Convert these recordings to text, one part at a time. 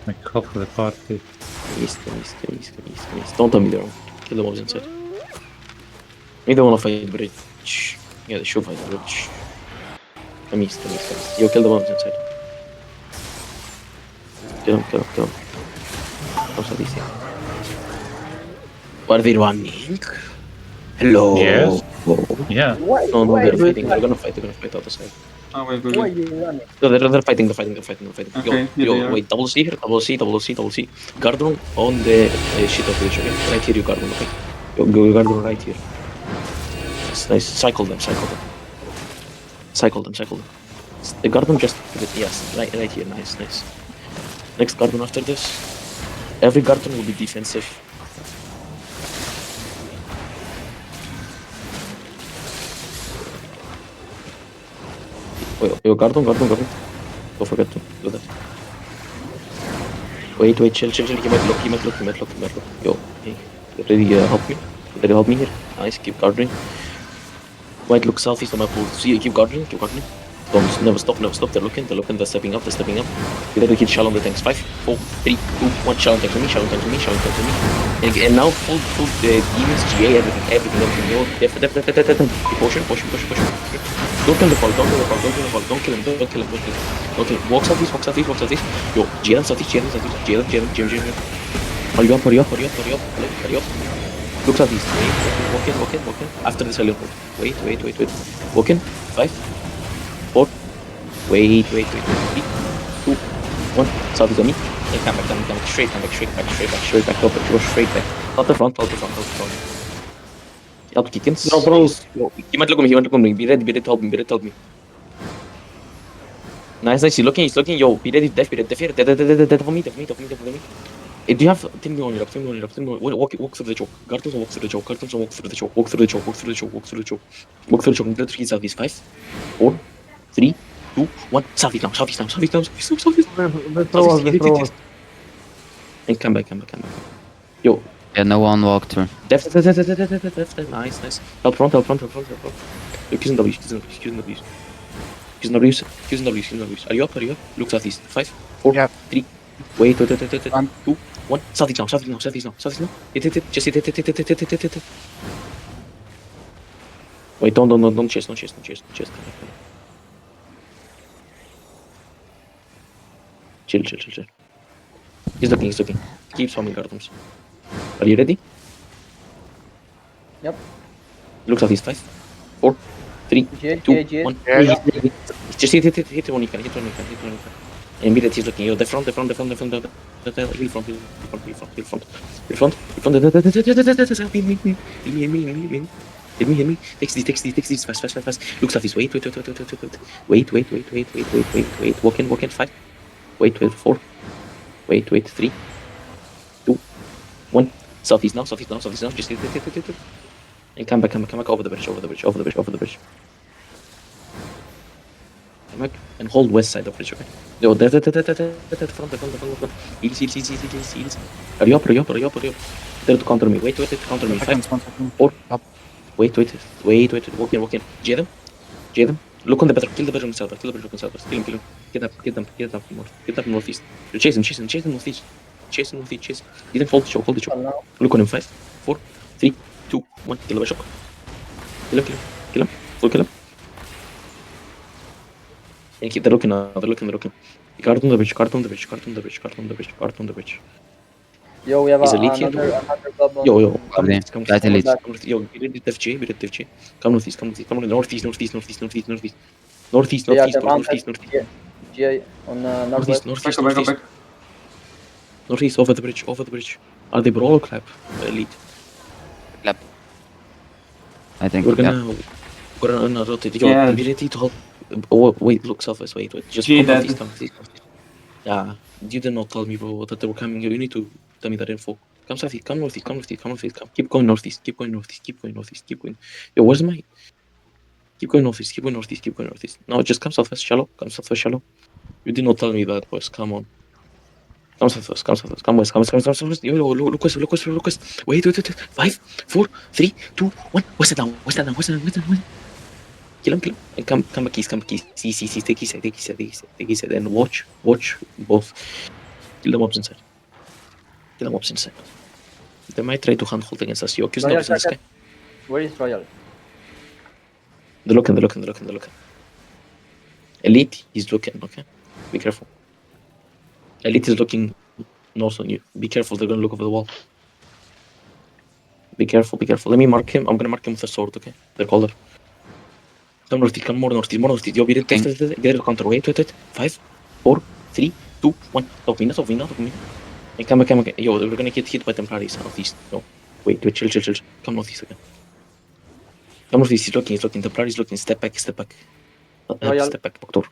My cop for the party. East. Don't tell me they're wrong. Kill the mobs inside. Maybe they wanna fight bridge. Yeah, they should fight bridge. Come east. Yo, kill the mobs inside. Kill him. Come southeast. What are they running? Hello. Yes. Yeah. Why? No, why they're are you fighting. They're running? gonna fight other side. Oh, wait, Why are good. you running? No, they're fighting. Okay, yeah, they are. Wait, double C here, double C. Guardian on the shit of bridge, okay? Right here, you Guardian, okay? Go Guardian right here. Nice. Cycle them. The Guardian just, yes, right here, nice. Next Guardian after this. Every Guardian will be defensive. Wait, yo, Guardian. Don't forget to do that. Wait, chill. He might look. Yo, hey, ready help me? Ready help me here? Nice, keep guarding. Might look southeast on my pool. See, keep guarding. Don't never stop. They're looking. They're stepping up. You better hit shell on the tanks. 5, 4, 3, 2, 1. Shell on tanks to me. And now full demons, GA, everything. Yo, def. Keep pushing. Don't kill the fall. Don't kill him. Walk southeast. Yo, GA southeast. Hurry up. Look southeast. Walk in. After the silent hold. Wait. Walk in. 5, 4. Wait. 3, 2, 1. Southeast on me. And come back. Straight back. Go straight back. Out the front. Help Kickins. No, bros. He might look at me. Be ready to help me. Nice. He's looking. Yo, be ready. Def here. Dead for me. Do you have Tim on your up? Walk through the choke. Guardians walk through the choke. Walk through the choke. Walk through the choke. Let's get southeast. 5, 4, 3, 2, 1. Southeast now. They throw us. And come back. Yo, Yeah, no one walked through. def. Nice. Help front. Yo, Q's and W's. Are you up? Look southeast. 5, 4, Yeah. 3. Wait. 2, 1. 1. Southeast now. Hit. Just hit. Wait, don't chase. Chill. He's looking. Keep swarming Guardians. Are you ready? Yep. Look southeast. 5, 4, 3, G. 2, 1. Yeah. Just hit when you can. And immediately he's looking. Yo, the front. Hill front. Hit me. Takes these. Fast. Look southeast. Wait. Walk in. 5. Wait. 4. Wait. 3, 2, 1. Southeast now. Just hit. And come back over the bridge. Come back and hold west side of bridge, okay? Yo, the front. Heals. Hurry up. There to counter me. Wait, counter me. 5, 4. Up. Wait. Walk in. J them. Look on the better. Kill the bedroom south. Kill him. Get up north. Get up northeast. Chase him northeast. Chase. You then hold the choke. Now. Look on him. 5, 4, 3, 2, 1. Kill the shock. Kill him. Full kill him. And keep they're looking. Guard on the bridge. Yo, we have He's elite here. another double. Yo. Probably. Come Right elite. Yo, be ready to FJ. Come northeast. Come northeast. Yeah, the mountain. G on northwest. Northeast. Back. Northeast, over the bridge. Are they brawl or clap? Elite. I think. We're Yeah. gonna rotate. Yo, Yeah. be ready to help. Oh, wait, look southwest. Wait. Just G come dead. northeast. Yeah, you did not tell me, bro, that they were coming. You need to tell me that info. Come southeast. Come northeast. Keep going northeast. Yo, where's my? Keep going northeast. No, just come southwest. Shallow. You did not tell me that, boys. Come on. Come southwest. Come west. Yo, look west. Wait. 5, 4, 3, 2, 1. West it down. Kill him. And come back east. See. Take east side. And watch both. Kill the mobs inside. Kill the mobs inside. They might try to handhold against us. Yo, Q's Royal in the sky. Where is Royal? They're looking. Elite, he's looking, okay? Be careful. Elite is looking north on you. Be careful, they're gonna look over the wall. Be careful. Let me mark him. I'm gonna mark him with a sword, okay? They're colder. Come northeast, more northeast. Yo, be ready. Get ready to counter. Wait. 5, 4, 3, 2, 1. Top me. Hey, come back. Yo, we're gonna get hit by Templaris southeast. No. Wait, chill. Come northeast again. Come northeast, he's looking. Templaris looking. Step back. Step back, Doctor.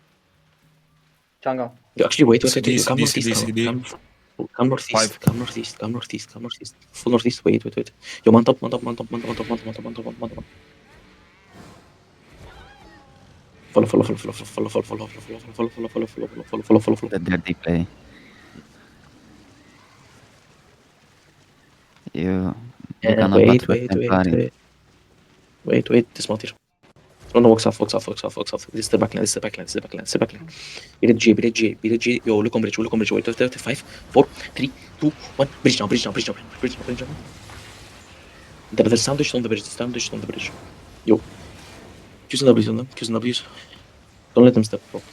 Chang'e. Yo, actually, wait. DC, Come DC, northeast. DC. Come northeast. Five. Come northeast. Full northeast. Wait. Yo, mount up. Follow. The dirty play. You cannot Wait. battle Templari. Wait. Dismount here. No, walks off. This is the backline. Be the G. Yo, look on bridge. Wait, 5, 4, 3, 2, 1. Bridge now. There's sandwich on the bridge. Yo. Q's and W's. Don't let them step off.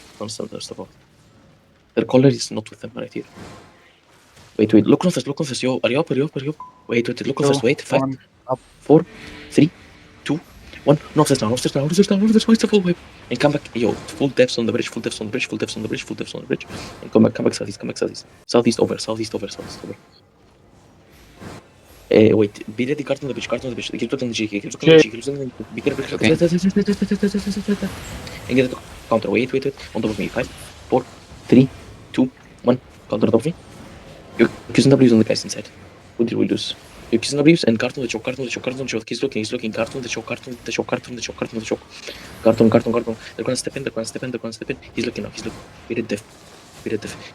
Their collar is not with them right here. Wait. Look on first. Yo, are you up? Wait. Look on first. Wait. 5, 4, 3, 2, 1. No, stairs down. Wait, the full wave. And come back. Yo, full depths on the bridge. And come back southeast. Southeast over. Wait, be ready, cart on the beach. Keep looking the G. Be careful. Okay. And get it to counter. Wait. On top of me. 5, 4, 3, 2, 1. Counter on top of me. Your Q's and W's on the guys inside. What did we lose? Your Q's and W's and cart on the choke. He's looking. Cart on the choke. Cart on. They're gonna step in. He's looking now. Be ready, def.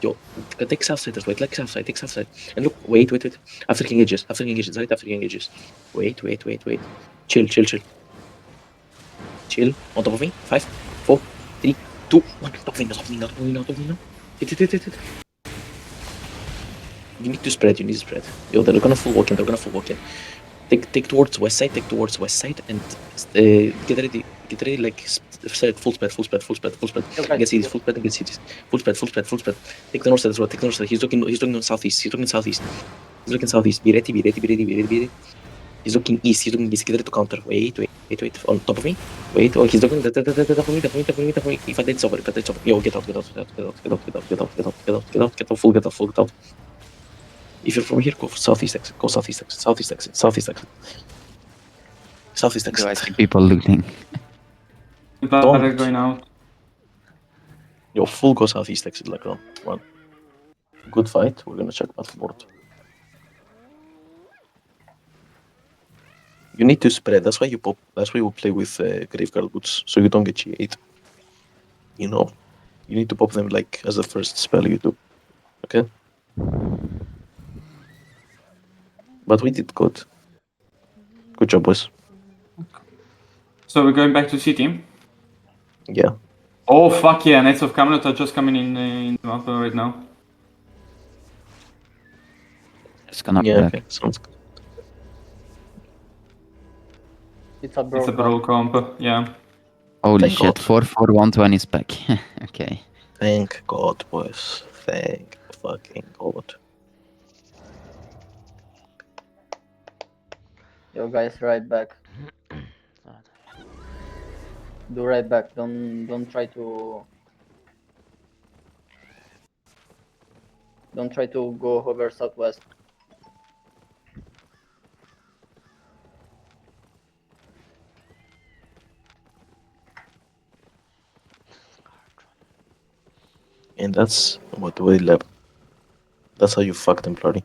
Yo, take south side. Take south side. And look, wait. After king edges. Right after king edges. Wait. Chill. On top of me. 5, 4, 3, 2, 1. Top of me now. Hit. You need to spread. Yo, they're gonna full walk in. Take towards west side and get ready like full spread. Get cities, full spread. Take the north side as well. He's looking southeast. Be ready. He's looking east. Get ready to counter. Wait. On top of me. Wait. Oh, he's looking. Top of me. If I did, it's over. Yo, get out. Get out. If you're from here, go for southeast exit. Do I see people looting? They're going out. Yo, full go southeast exit like round 1. Good fight. We're gonna check battlefield. You need to spread. That's why you play with Graveguard boots, so you don't get G8. You know, you need to pop them like as the first spell you do. Okay. But we did good. Good job, boys. So we're going back to city. Yeah. Oh fuck yeah! Knights of Camelot are just coming in the map right now. It's gonna Yeah. back. Okay. Sounds good. It's a bro. It's a brawl comp. Yeah. Holy Thank shit, God. 44120 spec. Okay. Thank God, boys. Thank fucking God. Yo, guys, right back. Do right back. Don't try to go over southwest. And that's what we left. That's how you fuck Templari.